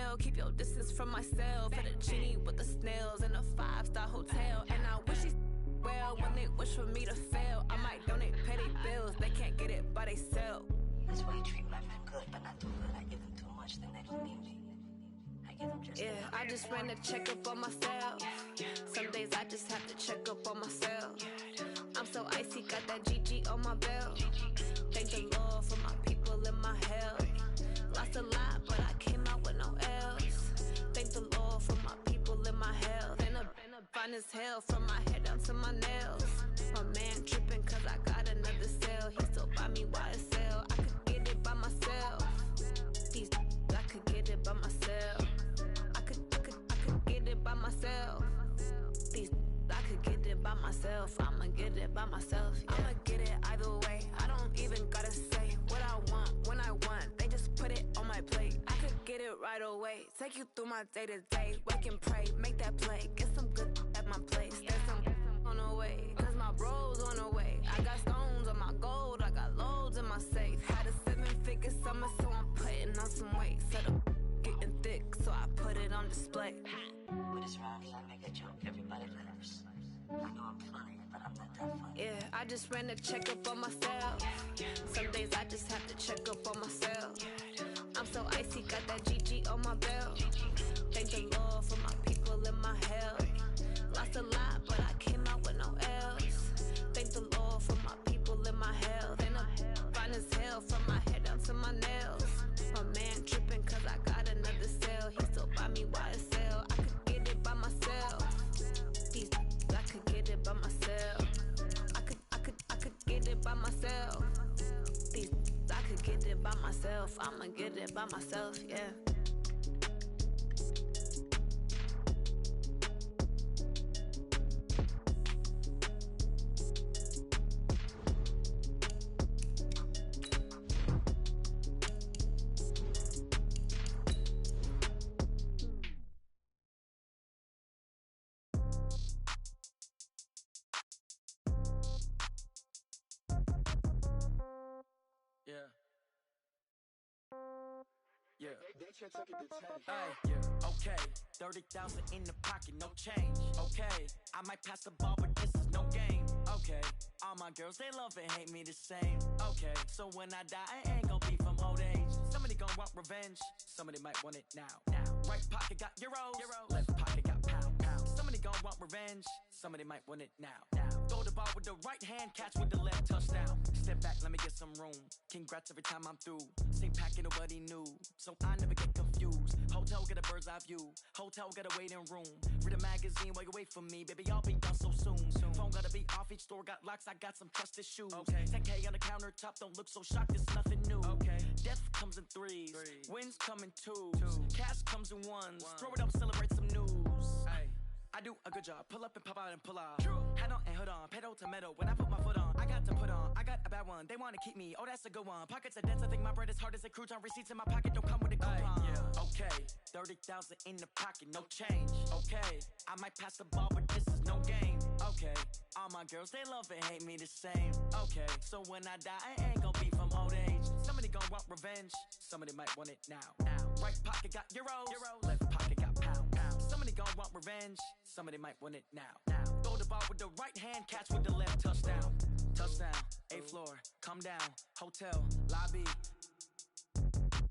tell. Keep your distance from myself. For the genie with the snails in a 5-star hotel. And I wish these well when they wish for me to fail. I might donate petty bills. They can't get it by themselves. That's why you treat my men good, but not too good. I give them too much, then they don't need me. I give them just enough. I just ran a checkup on myself. Some days I just have to check up on myself. I'm so icy, got that GG on my belt. Thank the Lord for my people in my health. Lost a lot, but I came out with no else. Thank the Lord for my people in my health. And I'm fine as hell from my head down to my nails. My man tripping cause I got another cell. He still buy me YSL. I could get it by myself. These I could get it by myself. I could get it by myself. These I could get it by myself. I'ma get it by myself. Yeah. I'ma get it either way. I don't even gotta say what I want when I want. They just put it on my plate. I could get it right away. Take you through my day to day. Wake and pray, make that play. Get some good at my place. There's some on the way. Cause my bros on the way. I got stones on my gold. I got loads in my safe. Had a 7-figure summer, so I'm putting on some weight. Set up getting thick, so I put it on display. With this round, I make a joke. Everybody laughs. I know I'm funny, but I'm not that funny. Yeah, I just ran a checkup on myself. Some days I just have to check up on myself. I'm so icy, got that GG on my belt. Thank the Lord for my people in my health. Lost a lot, but I came out with no else. Thank the Lord for my people in my health. And I'm fine as hell from my head down to my nails. My man tripping cause I got another cell. He still buy me YSL. I could get it by myself. These I could get it by myself. I could get it by myself. These I could get it by myself. I'ma get it by myself, yeah. Yeah. Hey, yeah, okay. 30,000 in the pocket, no change. Okay, I might pass the ball, but this is no game. Okay, all my girls, they love and hate me the same. Okay, so when I die, I ain't gon' be from old age. Somebody gon' want revenge, somebody might want it now. Right pocket got euros, left pocket got pound. Somebody gon' want revenge, somebody might want it now. Throw the ball with the right hand, catch with the left, touchdown. Step back, let me get some room. Congrats every time I'm through. Same packet, nobody knew, so I never get confused. Hotel get a bird's eye view. Hotel get a waiting room. Read a magazine while you wait for me, baby. I'll be done so soon. Phone gotta be off. Each store got locks. I got some trusted shoes. 10K on the countertop. Don't look so shocked. It's nothing new. Death comes in threes. Wins come in twos. Cash comes in ones. Throw it up, celebrate some news. I do a good job. Pull up and pop out and pull out. Head on and hood on. Pedal to metal. When I put my foot on, I got to put on. I got a bad one. They want to keep me. Oh, that's a good one. Pockets are dense. I think my bread is hard as a crouton. Receipts in my pocket don't come with a coupon. Okay, 30,000 in the pocket, no change. Okay, I might pass the ball, but this is no game. Okay, all my girls, they love and hate me the same. Okay, so when I die, I ain't gon' be from old age. Somebody gon' want revenge. Somebody might want it now. Right pocket got euros. Left pocket got pound. Somebody gon' want revenge. Somebody might want it now. Throw the ball with the right hand, catch with the left, touchdown. Touchdown, 8th floor, come down. Hotel, lobby.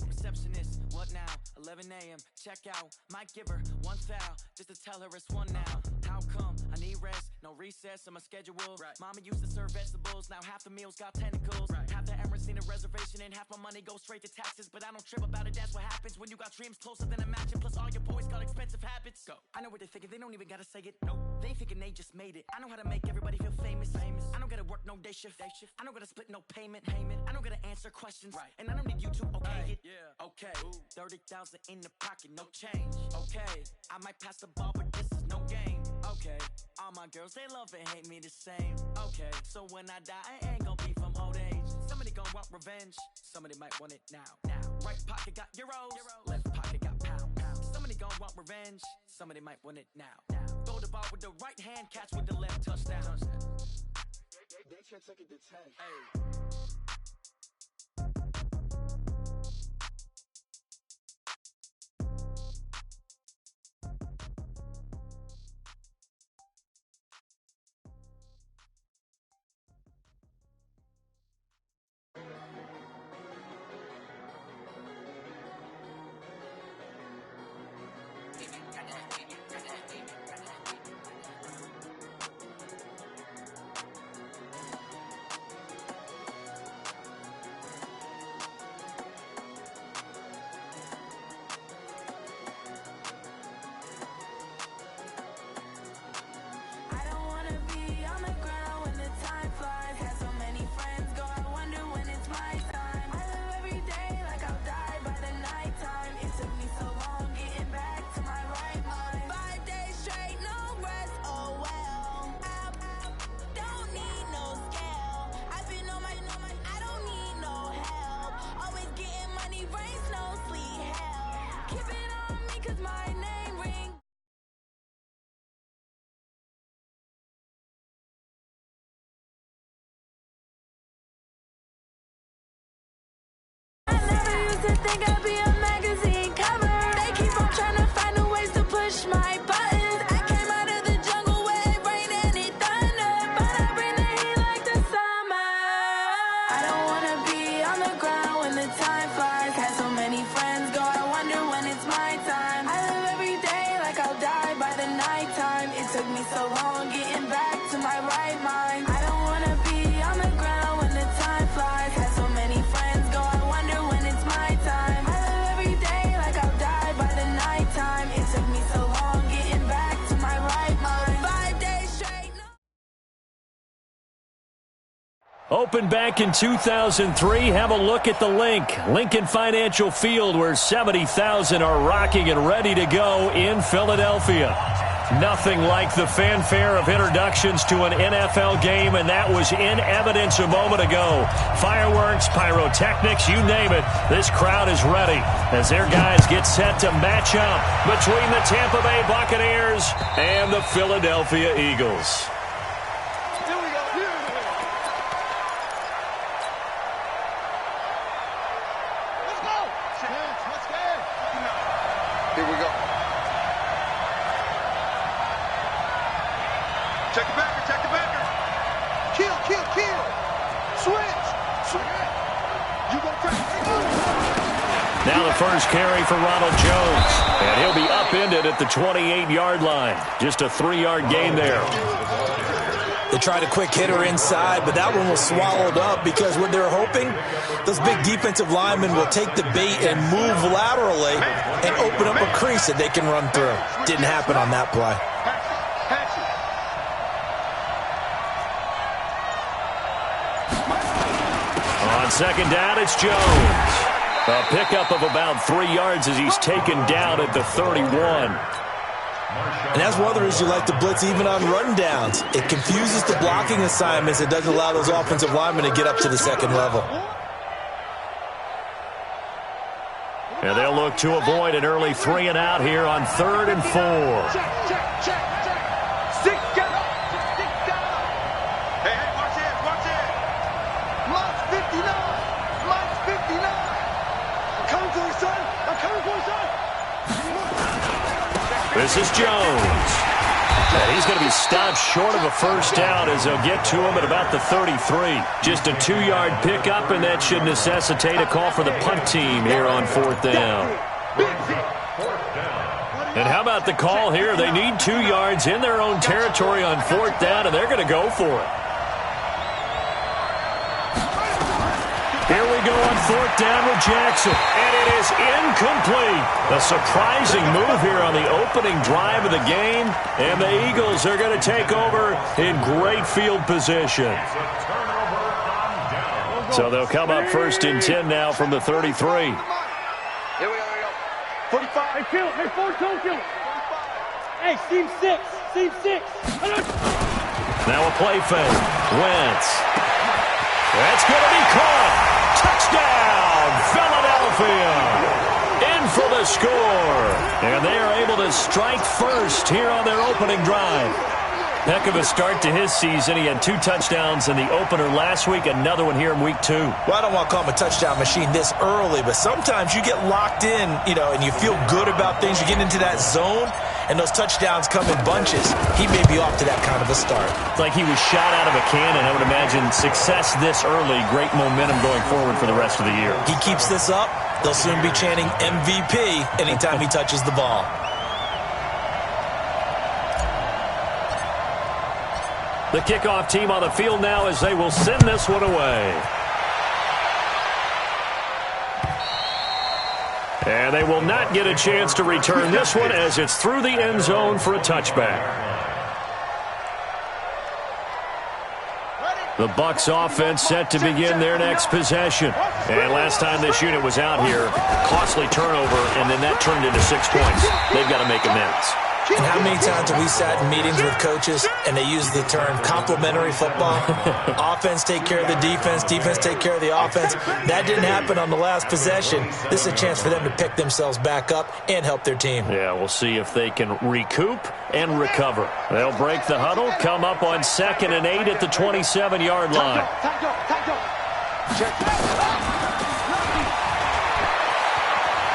Receptionist, what now? 11 a.m., check out. Might give her one foul, just to tell her it's one now. How come? I need rest, no recess in my schedule. Mama used to serve vegetables, now half the meals got tentacles. Half the Emirates need a reservation and half my money goes straight to taxes. But I don't trip about it, that's what happens when you got dreams closer than a mansion. Plus all your boys got expensive habits. Go. I know what they're thinking, they don't even gotta say it. No, they thinking they just made it. I know how to make everybody feel famous. I don't gotta work no day shift. I don't gotta split no payment. I don't gotta answer questions. And I don't need you to okay it. Okay, 30,000 in the pocket, no change. Okay, I might pass the ball, but this is no game. Okay, all my girls, they love and hate me the same. Okay, so when I die, I ain't gon' be from old age. Somebody gon' want revenge, somebody might want it now. Right pocket got euros, left pocket got pound. Somebody gon' want revenge, somebody might want it now. Throw the ball with the right hand, catch with the left, touchdown. They can't take it to 10. Hey. Opened back in 2003, have a look at the Lincoln Financial Field, where 70,000 are rocking and ready to go in Philadelphia. Nothing like the fanfare of introductions to an NFL game, and that was in evidence a moment ago. Fireworks, pyrotechnics, you name it, this crowd is ready as their guys get set to match up between the Tampa Bay Buccaneers and the Philadelphia Eagles. Here we go. Check the backer, check the backer. Kill, kill, kill. Switch. You go crazy. Now the first carry for Ronald Jones. And he'll be upended at the 28-yard line. Just a 3-yard gain there. They tried a quick hitter inside, but that one was swallowed up because what they're hoping, those big defensive linemen will take the bait and move laterally and open up a crease that they can run through. Didn't happen on that play. On second down, it's Jones. A pickup of about 3 yards as he's taken down at the 31. And that's one of the reasons you like to blitz even on rundowns. It confuses the blocking assignments. It doesn't allow those offensive linemen to get up to the second level. And they'll look to avoid an early 3 and out here on 3rd and 4. Check. Stick down. Hey, watch it. March 59. I'm coming for you, son. This is Jones. And he's going to be stopped short of a first down as they'll get to him at about the 33. Just a 2-yard pickup, and that should necessitate a call for the punt team here on 4th down. And how about the call here? They need 2 yards in their own territory on 4th down, and they're going to go for it. Here we go on 4th down with Jackson, and it is incomplete. A surprising move here on the opening drive of the game, and the Eagles are going to take over in great field position. So they'll come up 1st and 10 now from the 33. Here we go. 45. Hey, kill. Hey, 4-2, kill. Hey, seam 6. Now a play fake. Wentz. That's going to be caught. Touchdown, Philadelphia. In for the score. And they are able to strike first here on their opening drive. Heck of a start to his season. He had 2 touchdowns in the opener last week, another one here in week 2. Well, I don't want to call him a touchdown machine this early, but sometimes you get locked in, and you feel good about things. You get into that zone, and those touchdowns come in bunches. He may be off to that kind of a start. It's like he was shot out of a cannon. I would imagine success this early, great momentum going forward for the rest of the year. He keeps this up, they'll soon be chanting MVP anytime he touches the ball. The kickoff team on the field now as they will send this one away. And they will not get a chance to return this one as it's through the end zone for a touchback. The Bucs offense set to begin their next possession. And last time this unit was out here, costly turnover, and then that turned into 6 points. They've got to make amends. And how many times have we sat in meetings with coaches and they use the term complementary football? Offense take care of the defense, defense take care of the offense. That didn't happen on the last possession. This is a chance for them to pick themselves back up and help their team. Yeah, we'll see if they can recoup and recover. They'll break the huddle, come up on 2nd and 8 at the 27-yard line.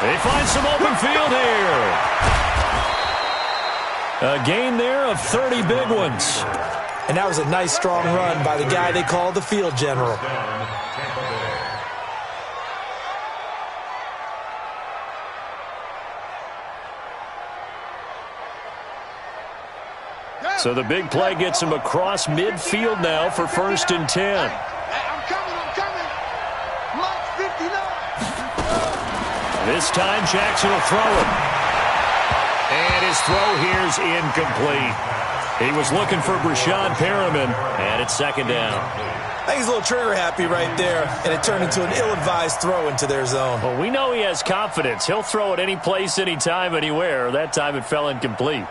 They find some open field here. A gain there of 30 big ones. And that was a nice, strong run by the guy they call the field general. So the big play gets him across midfield now for 1st and 10. I'm coming. March 59. This time Jackson will throw it. And his throw here's incomplete. He was looking for Brashad Perriman, and it's 2nd down. I think he's a little trigger happy right there, and it turned into an ill-advised throw into their zone. Well, we know he has confidence. He'll throw it any place, anytime, anywhere. That time it fell incomplete.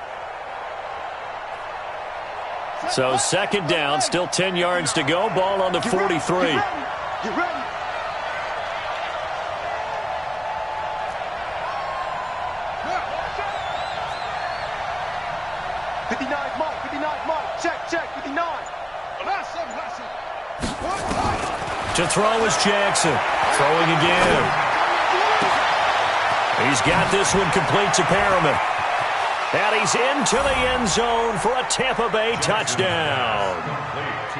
So second down, still 10 yards to go. Ball on the 43. Get ready. 59, Mike. Check, 59. To throw is Jackson. Throwing again. He's got this one complete to Perriman. And he's into the end zone for a Tampa Bay touchdown.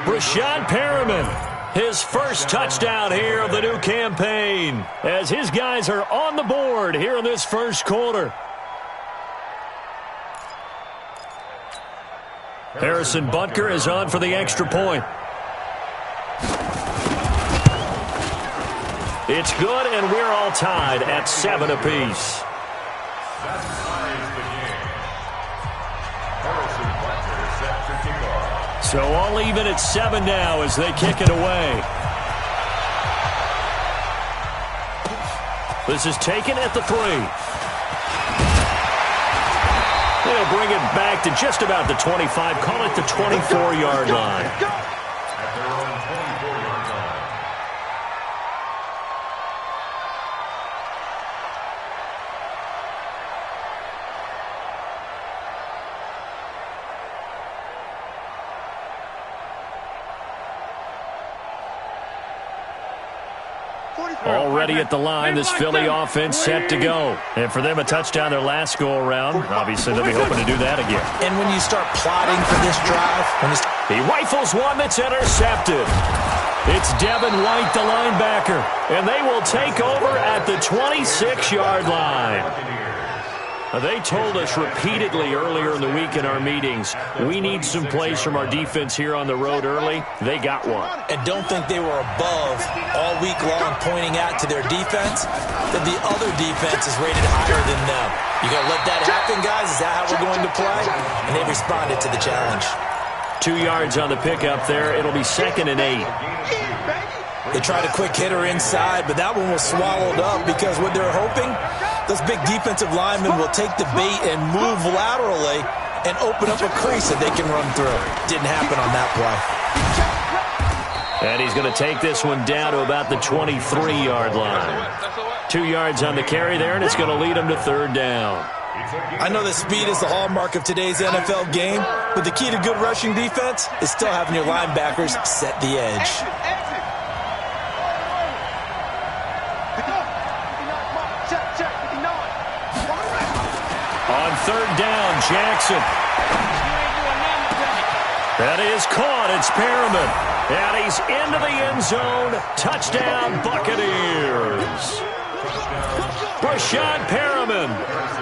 Brashad Perriman, his first touchdown here of the new campaign, as his guys are on the board here in this first quarter. Harrison Butker is on for the extra point. It's good, and we're all tied at 7 apiece. So all even at 7 now as they kick it away. This is taken at the 3. They'll bring it back to just about the 25. Call it the 24-yard line. Already at the line, this Philly offense set to go. And for them, a touchdown their last go-around. Obviously, they'll be hoping to do that again. And when you start plotting for this drive, he rifles one that's intercepted. It's Devin White, the linebacker. And they will take over at the 26-yard line. They told us repeatedly earlier in the week in our meetings, we need some plays from our defense here on the road early. They got one. And don't think they were above all week long pointing out to their defense that the other defense is rated higher than them. You got to let that happen, guys? Is that how we're going to play? And they responded to the challenge. 2 yards on the pickup there. It'll be 2nd and 8. They tried a quick hitter inside, but that one was swallowed up because what they're hoping, those big defensive linemen will take the bait and move laterally and open up a crease that they can run through. Didn't happen on that play. And he's going to take this one down to about the 23-yard line. 2 yards on the carry there, and it's going to lead him to 3rd down. I know that speed is the hallmark of today's NFL game, but the key to good rushing defense is still having your linebackers set the edge. On 3rd down, Jackson. That is caught. It's Perriman. And he's into the end zone. Touchdown, Buccaneers. Brashad Perriman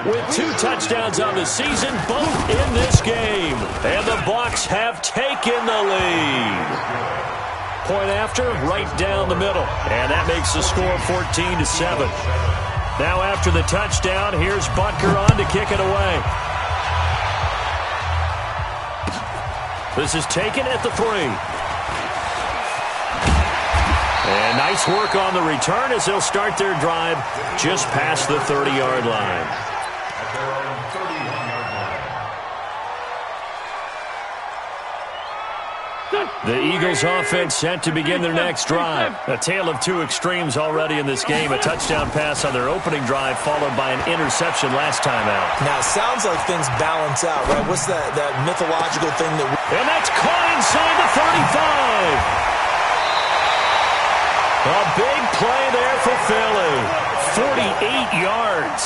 with 2 touchdowns on the season, both in this game. And the Bucs have taken the lead. Point after, right down the middle. And that makes the score 14-7. Now after the touchdown, here's Butker on to kick it away. This is taken at the 3. And nice work on the return as they'll start their drive just past the 30-yard line. The Eagles offense set to begin their next drive. A tale of 2 extremes already in this game. A touchdown pass on their opening drive followed by an interception last time out. Now, it sounds like things balance out, right? What's that mythological thing that... And that's caught inside the 35. A big play there for Philly. 48 yards.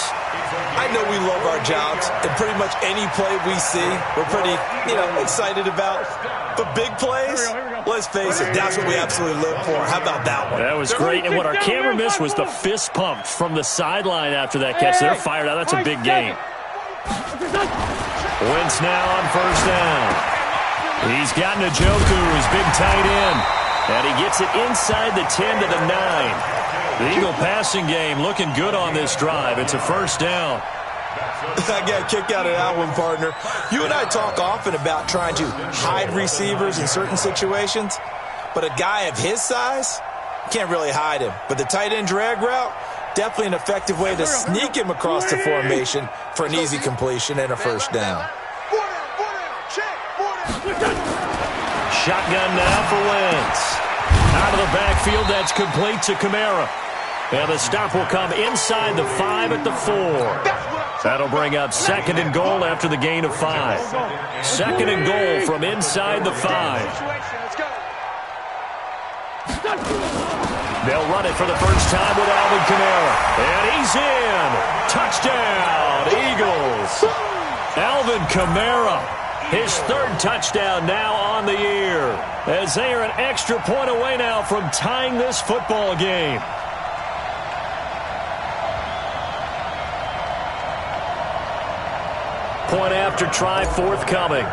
I know we love our jobs, and pretty much any play we see, we're pretty, excited about. But big plays, let's face it, that's what we absolutely live for. How about that one? That was great, and what our camera missed was the fist pump from the sideline after that catch. They're fired out. That's a big game. Wentz now on 1st down. He's got Njoku, his big tight end, and he gets it inside the 10 to the 9. The Eagle passing game looking good on this drive. It's a 1st down. I got a kick out of that one, partner. You and I talk often about trying to hide receivers in certain situations. but a guy of his size, can't really hide him. But the tight end drag route, definitely an effective way to sneak him across the formation for an easy completion and a first down. Shotgun now for Wentz. Out of the backfield, that's complete to Kamara. And the stop will come inside the 5 at the 4. That'll bring up 2nd and goal after the gain of 5. 2nd and goal from inside the 5. They'll run it for the first time with Alvin Kamara. And he's in. Touchdown, Eagles. Alvin Kamara, his 3rd touchdown now on the year, as they are an extra point away now from tying this football game. Point after try forthcoming.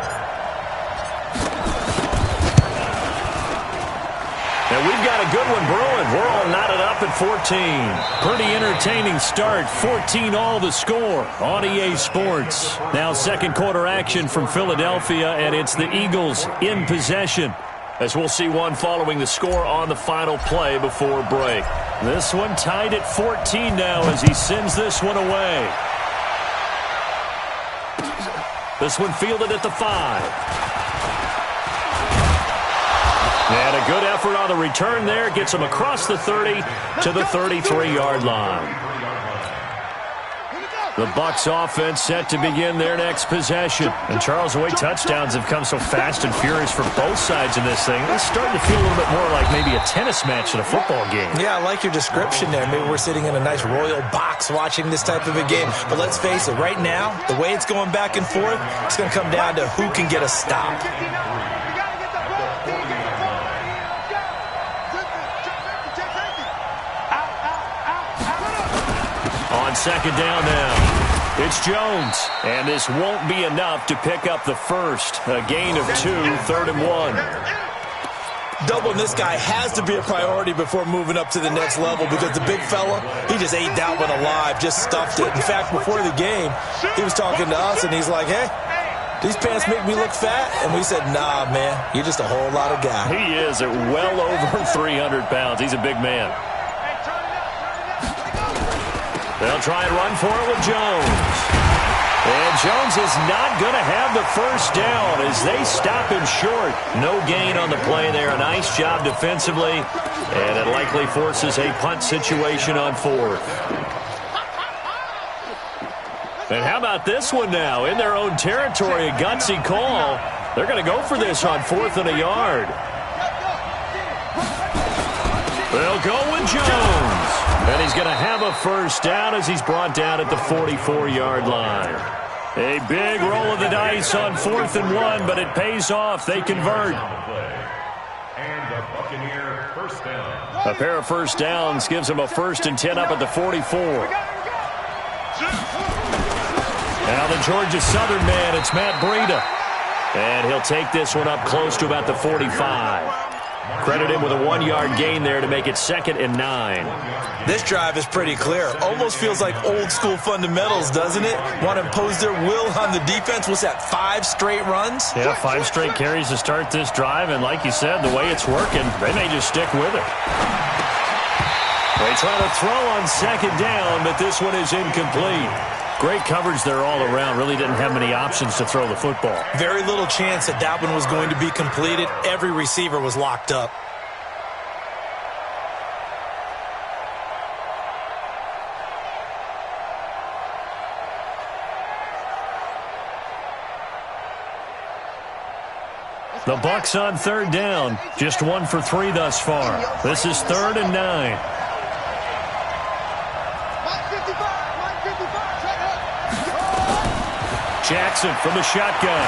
And we've got a good one brewing. We're all knotted up at 14. Pretty entertaining start. 14-all the score on EA Sports. Now 2nd quarter action from Philadelphia, and it's the Eagles in possession, as we'll see one following the score on the final play before break. This one tied at 14 now as he sends this one away. This one fielded at the 5. And a good effort on the return there. Gets him across the 30 to the 33-yard line. The Bucs offense set to begin their next possession. And Charles, the way touchdowns have come so fast and furious for both sides in this thing, it's starting to feel a little bit more like maybe a tennis match in a football game. Yeah, I like your description there. Maybe we're sitting in a nice royal box watching this type of a game. But let's face it, right now, the way it's going back and forth, it's going to come down to who can get a stop. On 2nd down now, it's Jones, and this won't be enough to pick up the first. A gain of 2, 3rd and 1. Doubling this guy has to be a priority before moving up to the next level, because the big fella, he just ate that one alive, just stuffed it. In fact, before the game, he was talking to us, and he's like, hey, these pants make me look fat? And we said, nah, man, you're just a whole lot of guy. He is at well over 300 pounds. He's a big man. They'll try and run for it with Jones. And Jones is not going to have the first down as they stop him short. No gain on the play there. A nice job defensively. And it likely forces a punt situation on 4th. And how about this one now? In their own territory, a gutsy call. They're going to go for this on 4th and a yard. They'll go with Jones. And he's going to have a first down as he's brought down at the 44-yard line. A big roll of the dice on 4th and 1, but it pays off. They convert. A pair of first downs gives him a 1st and 10 up at the 44. Now the Georgia Southern man, it's Matt Breida. And he'll take this one up close to about the 45. Credit him with a 1-yard gain there to make it 2nd and 9. This drive is pretty clear. Almost feels like old-school fundamentals, doesn't it? Want to impose their will on the defense. What's that, 5 straight runs? Yeah, 5 straight carries to start this drive. And like you said, the way it's working, they may just stick with it. They try to throw on 2nd down, but this one is incomplete. Great coverage there all around. Really didn't have many options to throw the football. Very little chance that that one was going to be completed. Every receiver was locked up. The Bucs on 3rd down. Just 1 for 3 thus far. This is 3rd and 9. Jackson from the shotgun.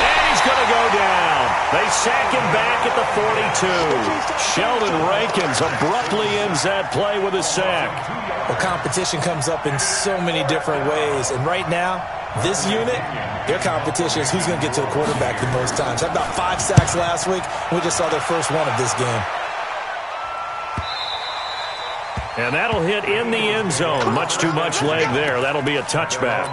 And he's going to go down. They sack him back at the 42. Sheldon Rankins abruptly ends that play with a sack. Well, competition comes up in so many different ways. And right now, this unit, their competition is who's going to get to the quarterback the most times. Had about 5 sacks last week. We just saw their first one of this game. And that'll hit in the end zone. Much too much leg there. That'll be a touchback.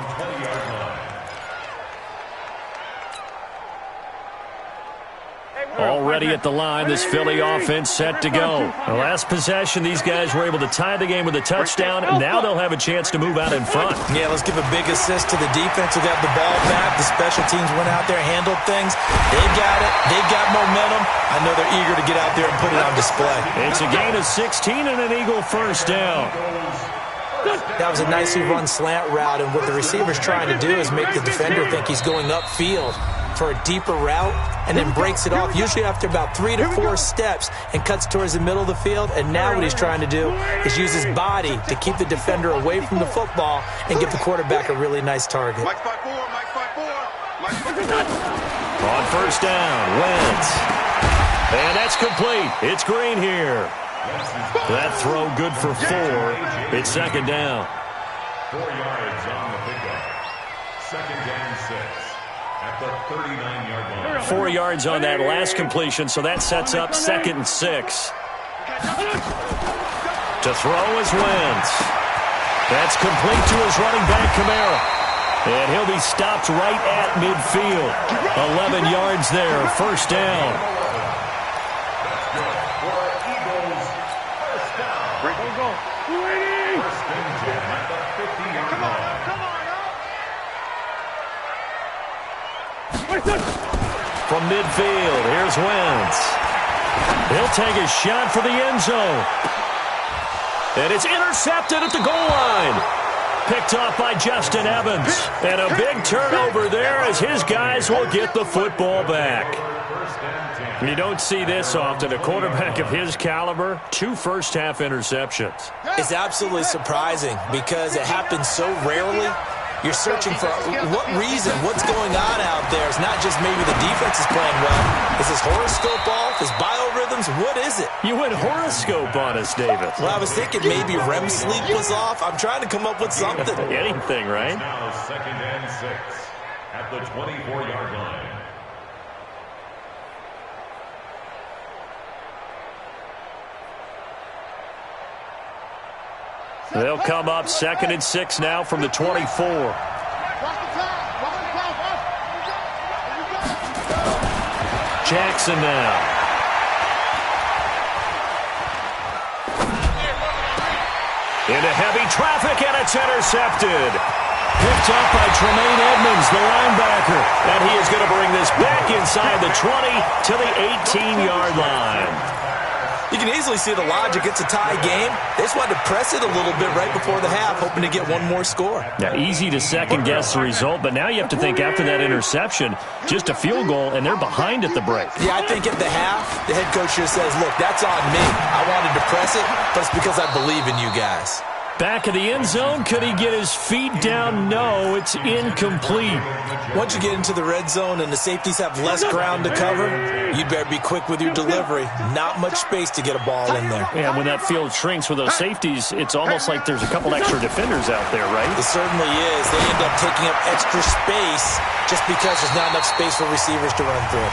ready at the line. This Philly offense set to go. The last possession, these guys were able to tie the game with a touchdown, and now they'll have a chance to move out in front. Yeah, let's give a big assist to the defense who got the ball back. The special teams went out there, handled things. They've got it. They've got momentum. I know they're eager to get out there and put it on display. It's a gain of 16 and an Eagle first down. That was a nicely run slant route, and what the receiver's trying to do is make the defender think he's going upfield for a deeper route and then breaks it off, usually after about 3 to 4 steps, and cuts towards the middle of the field. And now what he's trying to do is use his body to keep the defender away from the football and give the quarterback a really nice target. Mike 5-4, Mike 5-4, Mike 5-4. On first down, Wentz. And that's complete. It's Green here. That throw good for 4. It's second down. 4 yards on the pickup. Second and 6 at the 39-yard line. 4 yards on that last completion, so that sets up second and 6. To throw is Wentz. That's complete to his running back, Kamara. And he'll be stopped right at midfield. 11 yards there, first down. From midfield, here's Wentz. He'll take a shot for the end zone. And it's intercepted at the goal line. Picked off by Justin Evans. And a big turnover there as his guys will get the football back. You don't see this often. A quarterback of his caliber, 2 first-half interceptions. It's absolutely surprising because it happens so rarely. You're searching for what reason, what's going on out there. It's not just maybe the defense is playing well. Is his horoscope off? His biorhythms? What is it? You went horoscope on us, David. Well, I was thinking maybe REM sleep was off. I'm trying to come up with something. Anything, right? It's now second and 6 at the 24-yard line. They'll come up second and 6 now from the 24. Jackson now. Into heavy traffic, and it's intercepted. Picked up by Tremaine Edmonds, the linebacker. And he is going to bring this back inside the 20 to the 18-yard line. You can easily see the logic. It's a tie game. They just wanted to press it a little bit right before the half, hoping to get one more score. Now, easy to second-guess the result, but now you have to think after that interception, just a field goal, and they're behind at the break. Yeah, I think at the half, the head coach just says, look, that's on me. I wanted to press it, but it's because I believe in you guys. Back of the end zone, could he get his feet down? No, it's incomplete. Once you get into the red zone and the safeties have less ground to cover, you'd better be quick with your delivery. Not much space to get a ball in there. Yeah, when that field shrinks with those safeties, it's almost like there's a couple extra defenders out there, right? It certainly is. They end up taking up extra space just because there's not enough space for receivers to run through.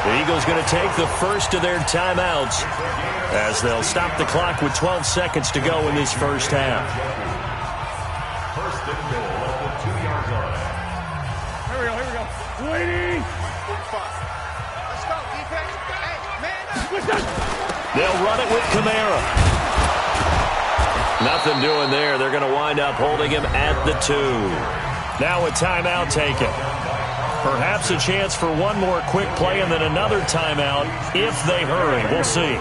The Eagles going to take the first of their timeouts as they'll stop the clock with 12 seconds to go in this first half. First and goal at the 2-yard line. Here we go. Waiting. Let's go, defense. Hey, man. They'll run it with Kamara. Nothing doing there. They're going to wind up holding him at the 2. Now a timeout taken. Perhaps a chance for one more quick play and then another timeout if they hurry. We'll see.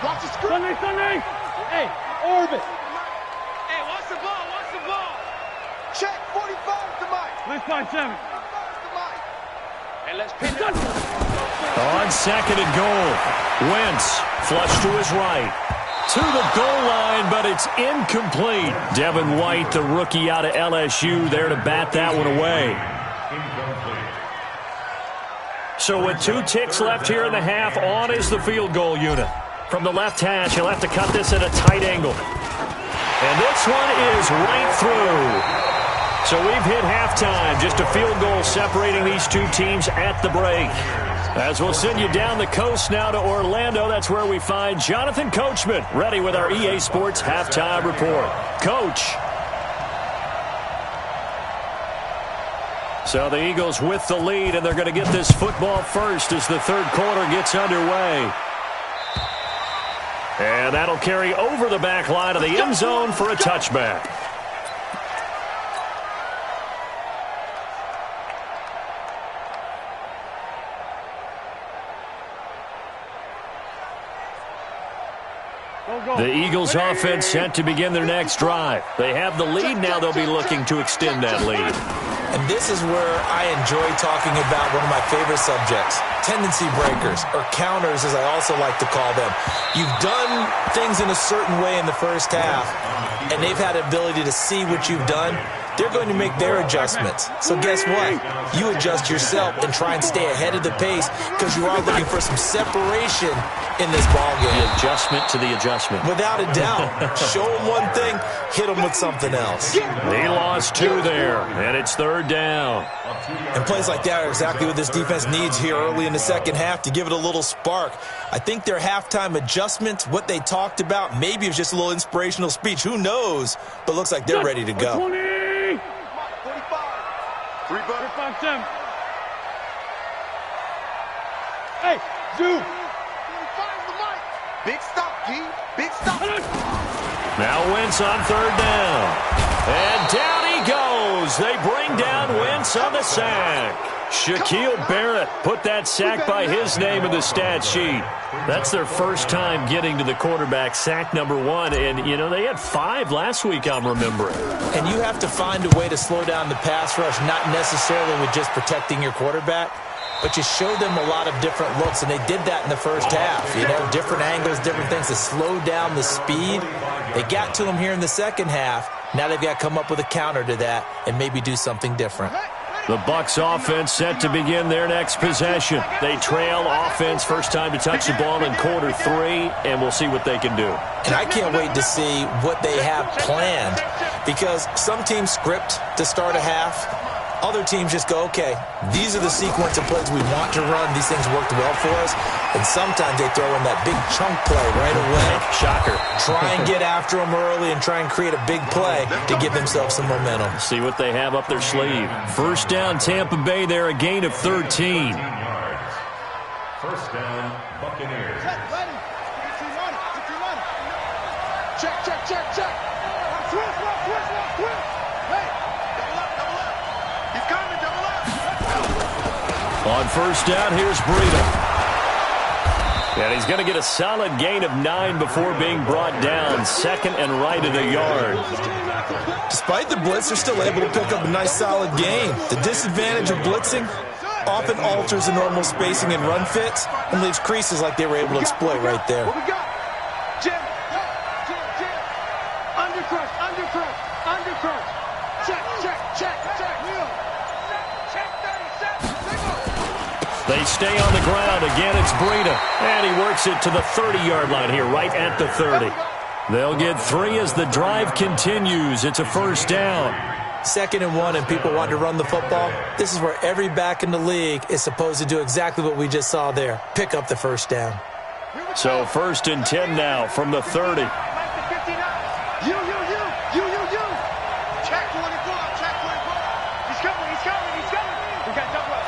Watch the screen. Sunday. Hey, orbit. Hey, watch the ball. Check 45 to Mike. Let's find 7. And let's pin it. On second and goal. Wentz flush to his right. To the goal line, but it's incomplete. Devin White, the rookie out of LSU, there to bat that one away. So with 2 ticks left here in the half, on is the field goal unit. From the left hash, he'll have to cut this at a tight angle. And this one is right through. So we've hit halftime. Just a field goal separating these 2 teams at the break. As we'll send you down the coast now to Orlando, that's where we find Jonathan Coachman, ready with our EA Sports Halftime Report. Coach. So the Eagles with the lead, and they're going to get this football first as the third quarter gets underway. And that'll carry over the back line of the end zone for a touchback. The Eagles offense set to begin their next drive. They have the lead now. They'll be looking to extend that lead. And this is where I enjoy talking about one of my favorite subjects, tendency breakers, or counters as I also like to call them. You've done things in a certain way in the first half, and they've had the ability to see what you've done. They're going to make their adjustments. So guess what? You adjust yourself and try and stay ahead of the pace because you are looking for some separation in this ballgame. The adjustment to the adjustment. Without a doubt. Show them one thing, hit them with something else. He lost 2 there, and it's third down. And plays like that are exactly what this defense needs here early in the second half to give it a little spark. I think their halftime adjustments, what they talked about, maybe it was just a little inspirational speech. Who knows? But looks like they're ready to go. 45-7. Hey, Zoo. Big stop, G. Big stop. Now Wentz on third down. And down he goes. They bring down Wentz on the sack. Shaquille Barrett put that sack by his name in the stat sheet. That's their first time getting to the quarterback, sack number 1. And, you know, they had 5 last week, I'm remembering. And you have to find a way to slow down the pass rush, not necessarily with just protecting your quarterback, but you show them a lot of different looks, and they did that in the first half. You know, different angles, different things to slow down the speed. They got to him here in the second half. Now they've got to come up with a counter to that and maybe do something different. The Bucs offense set to begin their next possession. They trail offense, first time to touch the ball in quarter 3, and we'll see what they can do. And I can't wait to see what they have planned, because some teams script to start a half. Other teams just go, okay, these are the sequence of plays we want to run. These things worked well for us. And sometimes they throw in that big chunk play right away. Shocker. Try and get after them early and try and create a big play to give themselves some momentum. See what they have up their sleeve. First down, Tampa Bay there, a gain of 13. First down, Buccaneers. Ready. Check. Switch. Hey, double up. He's coming, double up. On first down, here's Breida. And he's going to get a solid gain of 9 before being brought down. Second and right at a yard. Despite the blitz, they're still able to pick up a nice solid gain. The disadvantage of blitzing often alters the normal spacing and run fits and leaves creases like they were able to exploit right there. What we got? Jim. Undercrush. Check. They stay on the ground. Again, it's Breida. And he works it to the 30-yard line here, right at the 30. They'll get 3 as the drive continues. It's a first down. 2nd and 1, and people want to run the football. This is where every back in the league is supposed to do exactly what we just saw there. Pick up the first down. So 1st and 10 now from the 30. You. Check 24. He's coming. We got double up.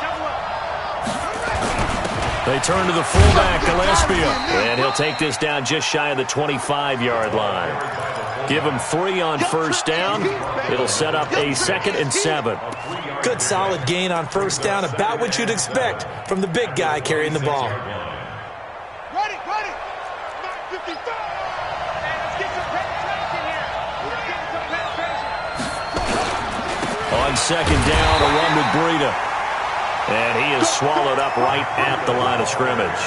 They turn to the fullback, Gillespie. And he'll take this down just shy of the 25-yard line. Give him 3 on first down. It'll set up a 2nd and 7. Good solid gain on first down, about what you'd expect from the big guy carrying the ball. Ready. 55. Let's get some penetration here. On second down, a run with Breida. And he is swallowed up right at the line of scrimmage.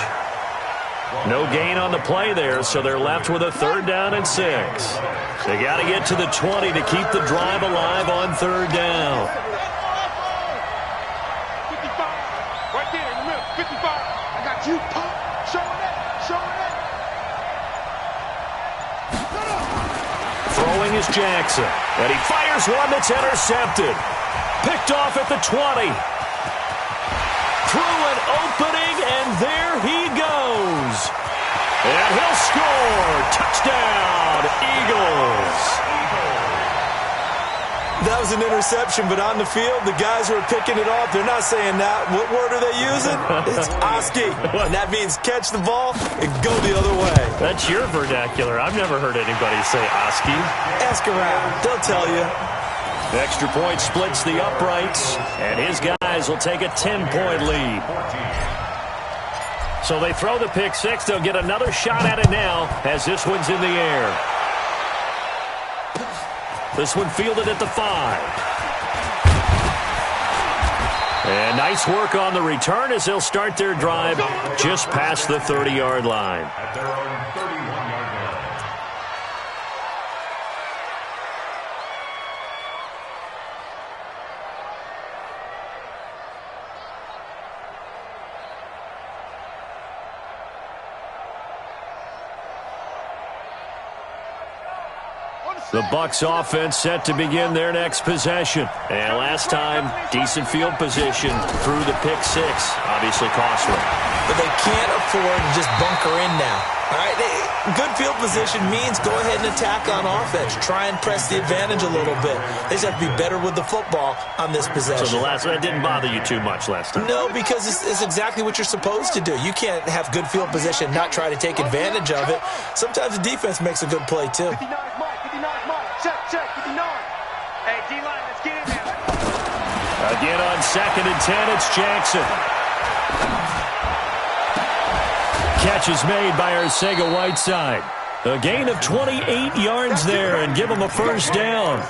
No gain on the play there, so they're left with a 3rd down and 6. They got to get to the 20 to keep the drive alive on 3rd down. 55. Right there in the middle. 55. I got you. Showing it. Throwing is Jackson. And he fires one that's intercepted. Picked off at the 20. Through an opening, and there he goes. And he'll score. Touchdown, Eagles. That was an interception, but on the field, the guys who are picking it off, they're not saying that. What word are they using? It's Oski, and that means catch the ball and go the other way. That's your vernacular. I've never heard anybody say Oski. Ask around. They'll tell you. The extra point splits the uprights, and his guys will take a 10-point lead. So they throw the pick six. They'll get another shot at it now as this one's in the air. This one fielded at the 5. And nice work on the return as they'll start their drive just past the 30-yard line. At their own 31-yard line. The Bucs offense set to begin their next possession. And last time, decent field position through the pick six. Obviously costly. But they can't afford to just bunker in now. All right, good field position means go ahead and attack on offense. Try and press the advantage a little bit. They just have to be better with the football on this possession. So that didn't bother you too much last time? No, because it's exactly what you're supposed to do. You can't have good field position, not try to take advantage of it. Sometimes the defense makes a good play, too. 59 Mike. Check, 59. Hey, D-line, let's get in there. Again on 2nd and 10, it's Jackson. Catch is made by Arcega-Whiteside. A gain of 28 yards there and give them a first down.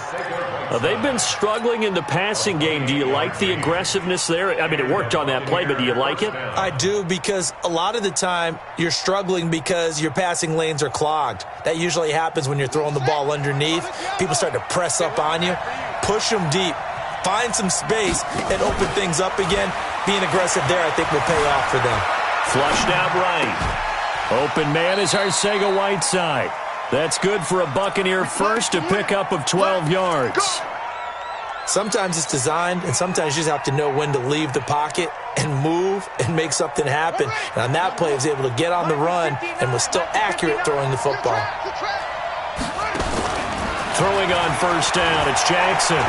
They've been struggling in the passing game. Do you like the aggressiveness there? I mean, it worked on that play, but do you like it? I do, because a lot of the time you're struggling because your passing lanes are clogged. That usually happens when you're throwing the ball underneath. People start to press up on you. Push them deep. Find some space and open things up again. Being aggressive there, I think, will pay off for them. Flushed out right. Open man is Arcega-Whiteside. That's good for a Buccaneer first, a pickup of 12 yards. Sometimes it's designed, and sometimes you just have to know when to leave the pocket and move and make something happen. And on that play, he was able to get on the run and was still accurate throwing the football. Throwing on first down, it's Jackson.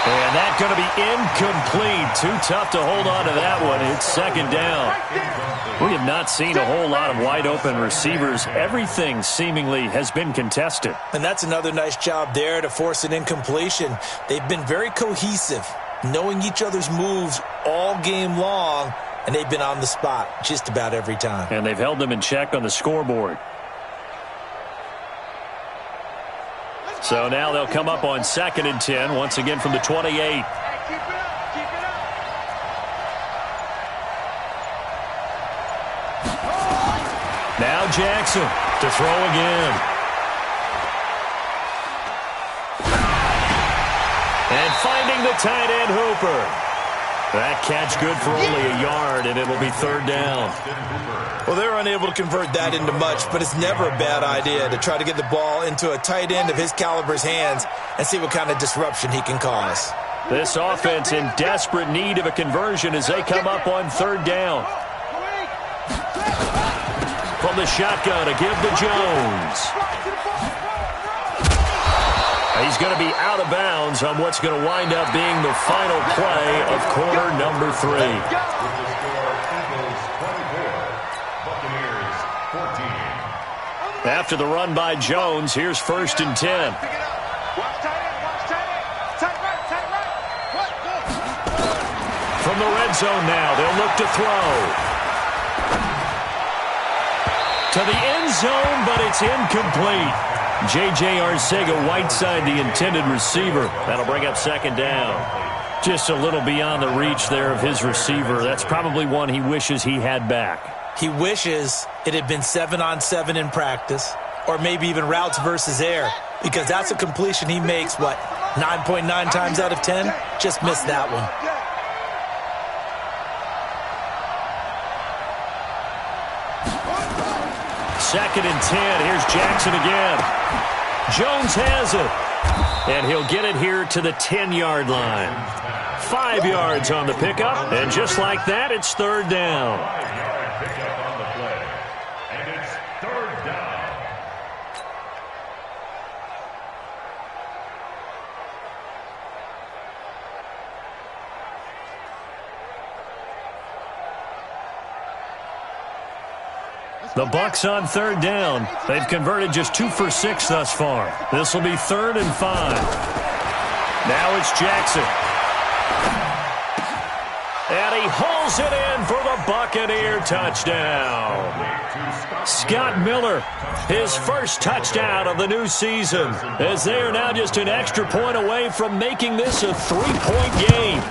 And that's going to be incomplete. Too tough to hold on to that one. It's 2nd down. We have not seen a whole lot of wide-open receivers. Everything seemingly has been contested. And that's another nice job there to force an incompletion. They've been very cohesive, knowing each other's moves all game long, and they've been on the spot just about every time. And they've held them in check on the scoreboard. So now they'll come up on 2nd and 10, once again from the 28. Keep it up. Now Jackson to throw again. And finding the tight end Hooper. That catch good for only a yard, and it'll be 3rd down. Well, they were unable to convert that into much, but it's never a bad idea to try to get the ball into a tight end of his caliber's hands and see what kind of disruption he can cause. This offense in desperate need of a conversion as they come up on 3rd down. From the shotgun to give to Jones. He's going to be out of bounds on what's going to wind up being the final play of quarter number 3. After the run by Jones, here's 1st and 10. From the red zone now, they'll look to throw. To the end zone, but it's incomplete. J.J. Arcega-Whiteside, the intended receiver. That'll bring up 2nd down. Just a little beyond the reach there of his receiver. That's probably one he wishes he had back. He wishes it had been 7-on-7 in practice, or maybe even routes versus air, because that's a completion he makes, 9.9 times out of 10? Just missed that one. Second and 10. Here's Jackson again. Jones has it. And he'll get it here to the 10-yard line. 5 yards on the pickup. And just like that, it's 3rd down. 5-yard pickup on the play. And it's 3rd down. The Bucs on third down. They've converted just 2 for 6 thus far. This will be 3rd and 5. Now it's Jackson. And he hauls it in for the Buccaneer touchdown. Scott Miller, his first touchdown of the new season, as they are now just an extra point away from making this a 3-point game.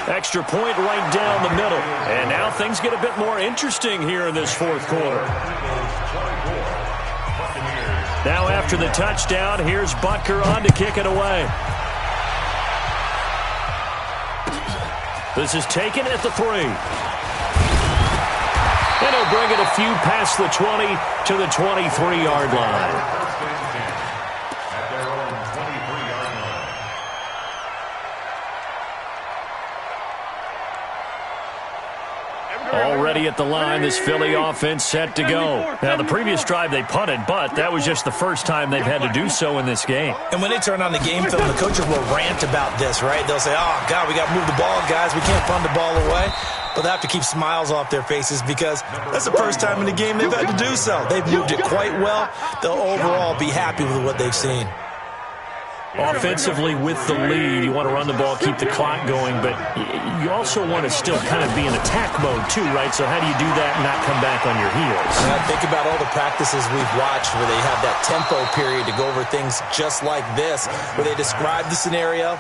Extra point right down the middle. And now things get a bit more interesting here in this fourth quarter. Now after the touchdown, here's Butker on to kick it away. This is taken at the 3. And he'll bring it a few past the 20 to the 23-yard line. Already at the line, this Philly offense set to go. Now, the previous drive they punted, but that was just the first time they've had to do so in this game. And when they turn on the game film, the coaches will rant about this, right? They'll say, oh, God, we got to move the ball, guys. We can't punt the ball away. But they have to keep smiles off their faces because that's the first time in the game they've had to do so. They've moved it quite well. They'll overall be happy with what they've seen. Offensively with the lead, you want to run the ball, keep the clock going, but you also want to still kind of be in attack mode too, right? So how do you do that and not come back on your heels? Yeah, think about all the practices we've watched where they have that tempo period to go over things just like this, where they describe the scenario,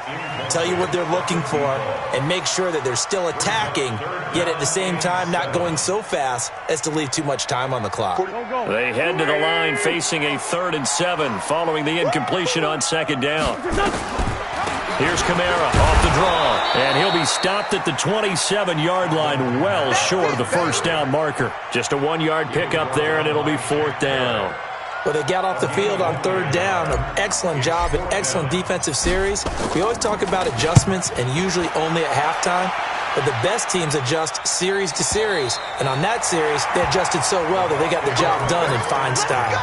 tell you what they're looking for, and make sure that they're still attacking, yet at the same time not going so fast as to leave too much time on the clock. They head to the line facing a 3rd and 7 following the incompletion on 2nd down. Here's Kamara off the draw, and he'll be stopped at the 27-yard line, well short of the first down marker. Just a 1-yard pickup there, and it'll be 4th down. Well, they got off the field on 3rd down. An excellent job, an excellent defensive series. We always talk about adjustments, and usually only at halftime. But the best teams adjust series to series. And on that series, they adjusted so well that they got the job done in fine style.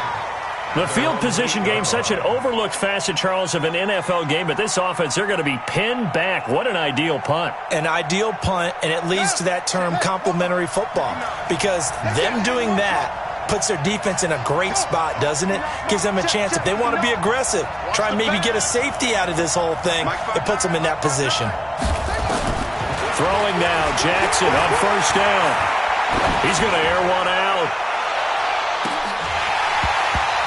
The field position game, such an overlooked facet, Charles, of an NFL game. But this offense, they're going to be pinned back. What an ideal punt. An ideal punt, and it leads to that term complementary football. Because them doing that puts their defense in a great spot, doesn't it? Gives them a chance. If they want to be aggressive, try and maybe get a safety out of this whole thing, it puts them in that position. Throwing now, Jackson on 1st down. He's going to air one out.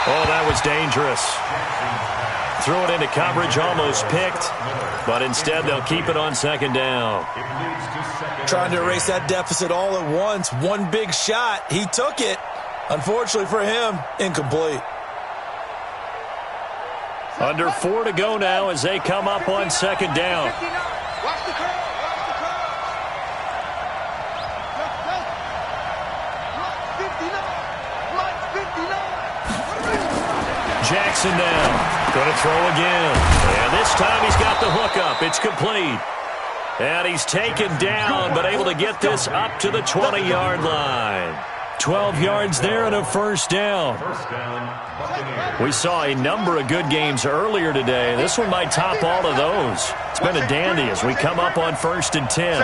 Oh, that was dangerous. Threw it into coverage, almost picked, but instead they'll keep it on 2nd down. Trying to erase that deficit all at once. One big shot. He took it. Unfortunately for him, incomplete. Under 4 to go now as they come up on 2nd down. Jackson now. Going to throw again. And this time he's got the hook up. It's complete. And he's taken down, but able to get this up to the 20-yard line. 12 yards there and a 1st down. We saw a number of good games earlier today. This one might top all of those. It's been a dandy as we come up on 1st and 10.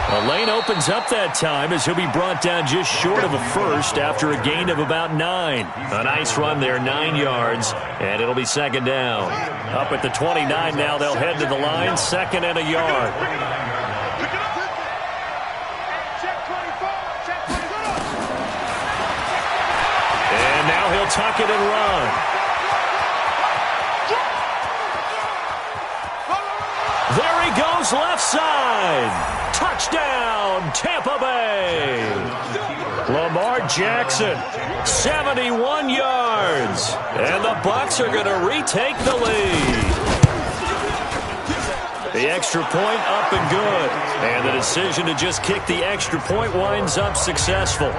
The lane opens up that time as he'll be brought down just short of a first after a gain of about 9. A nice run there, 9 yards, and it'll be 2nd down. Up at the 29 now, they'll head to the line, 2nd and a yard. And now he'll tuck it and run. There he goes, left side. Touchdown, Tampa Bay. Lamar Jackson, 71 yards. And the Bucs are going to retake the lead. The extra point up and good. And the decision to just kick the extra point winds up successful.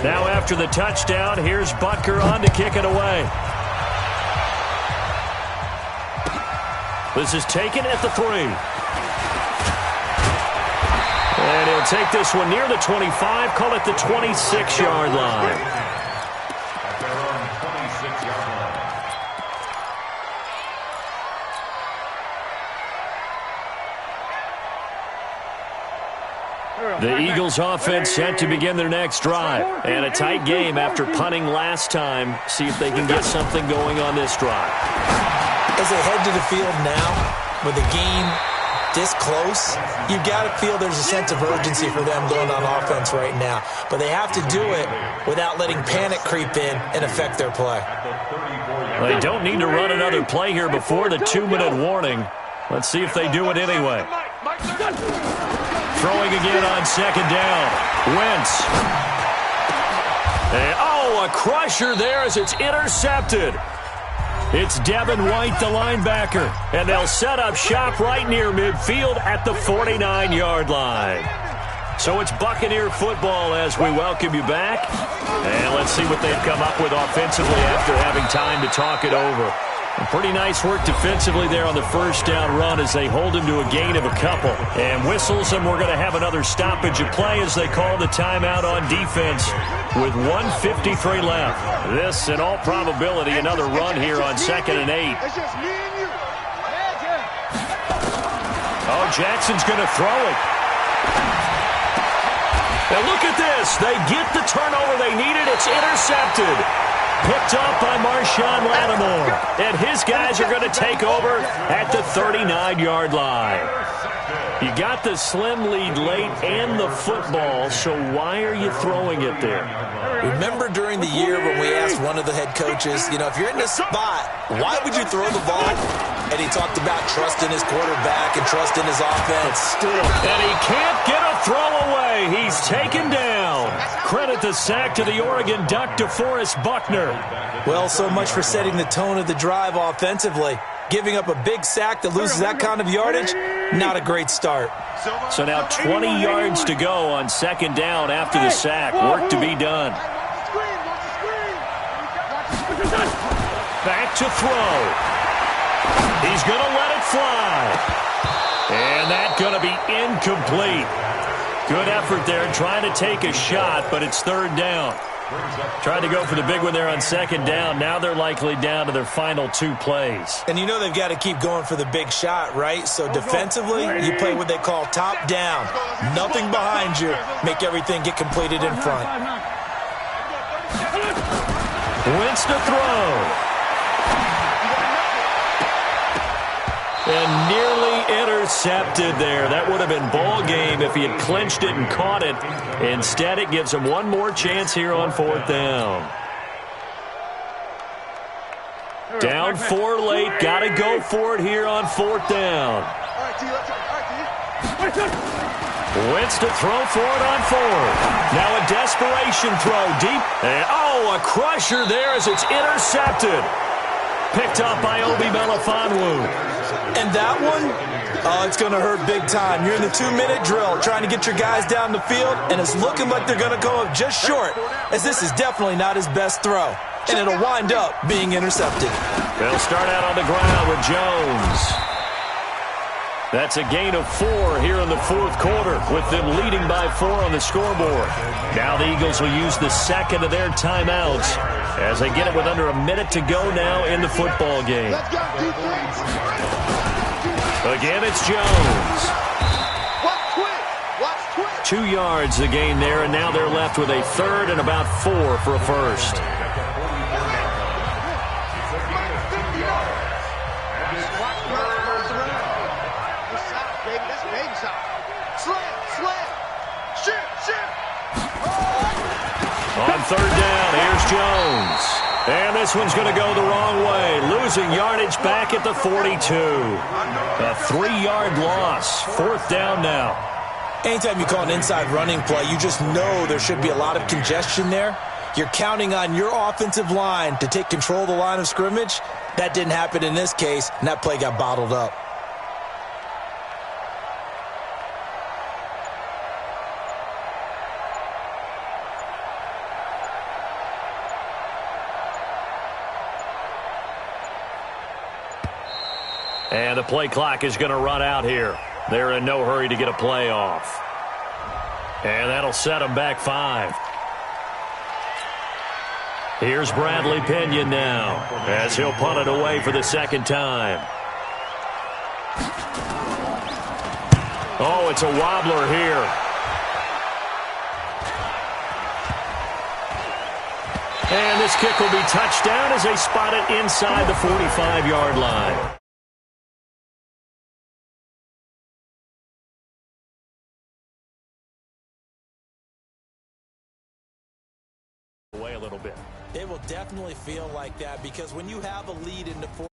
Now after the touchdown, here's Butker on to kick it away. This is taken at the 3. And he'll take this one near the 25, call it the 26-yard line. At their own 26-yard line. The Eagles offense set to begin their next drive. And a tight game after punting last time. See if they can get something going on this drive. As they head to the field now, with the game this close, you've got to feel there's a sense of urgency for them going on offense right now. But they have to do it without letting panic creep in and affect their play. They don't need to run another play here before the 2-minute warning. Let's see if they do it anyway. Throwing again on second down. Wentz. And, a crusher there as it's intercepted. It's Devin White, the linebacker, and they'll set up shop right near midfield at the 49-yard line. So it's Buccaneer football as we welcome you back. And let's see what they've come up with offensively after having time to talk it over. Pretty nice work defensively there on the first down run as they hold him to a gain of a couple. And whistles, and we're going to have another stoppage of play as they call the timeout on defense with 1:53 left. This, in all probability, another run here on 2nd and 8. Oh, Jackson's going to throw it. Now look at this. They get the turnover they needed. It's intercepted. Picked up by Marshawn Lattimore. And his guys are going to take over at the 39-yard line. You got the slim lead late and the football, so why are you throwing it there? Remember during the year when we asked one of the head coaches, if you're in this spot, why would you throw the ball? And he talked about trusting his quarterback and trusting his offense. And he can't get a throw away. He's taken down. Credit the sack to the Oregon Duck, DeForest Buckner. Well, so much for setting the tone of the drive offensively. Giving up a big sack that loses that kind of yardage, not a great start. So now 20 yards to go on second down after the sack. Work to be done. Back to throw. He's going to let it fly. And that's going to be incomplete. Good effort there trying to take a shot, but it's third down. Tried to go for the big one there on second down. Now they're likely down to their final 2 plays. And they've got to keep going for the big shot, right? So defensively, you play what they call top down. Nothing behind you. Make everything get completed in front. Wentz to throw. And nearly intercepted there. That would have been ball game if he had clinched it and caught it. Instead, it gives him one more chance here on fourth down. Down 4 late. Got to go for it here on fourth down. Wentz to throw for it on 4th. Now a desperation throw deep. And, a crusher there as it's intercepted. Picked up by Obi Melifonwu. And that one, it's going to hurt big time. You're in the 2-minute drill trying to get your guys down the field, and it's looking like they're going to go up just short, as this is definitely not his best throw. And it'll wind up being intercepted. They'll start out on the ground with Jones. That's a gain of 4 here in the fourth quarter, with them leading by 4 on the scoreboard. Now the Eagles will use the second of their timeouts as they get it with under a minute to go now in the football game. Again, it's Jones. 2 yards the gain there, and now they're left with a third and about 4 for a first. On third down, here's Jones. And this one's going to go the wrong way. Losing yardage back at the 42. A 3-yard loss. Fourth down now. Anytime you call an inside running play, you just know there should be a lot of congestion there. You're counting on your offensive line to take control of the line of scrimmage. That didn't happen in this case, and that play got bottled up. And the play clock is going to run out here. They're in no hurry to get a play off. And that'll set them back 5. Here's Bradley Pinion now as he'll punt it away for the second time. Oh, it's a wobbler here. And this kick will be touchdown as they spot it inside the 45-yard line. Away a little bit. It will definitely feel like that because when you have a lead in the fourth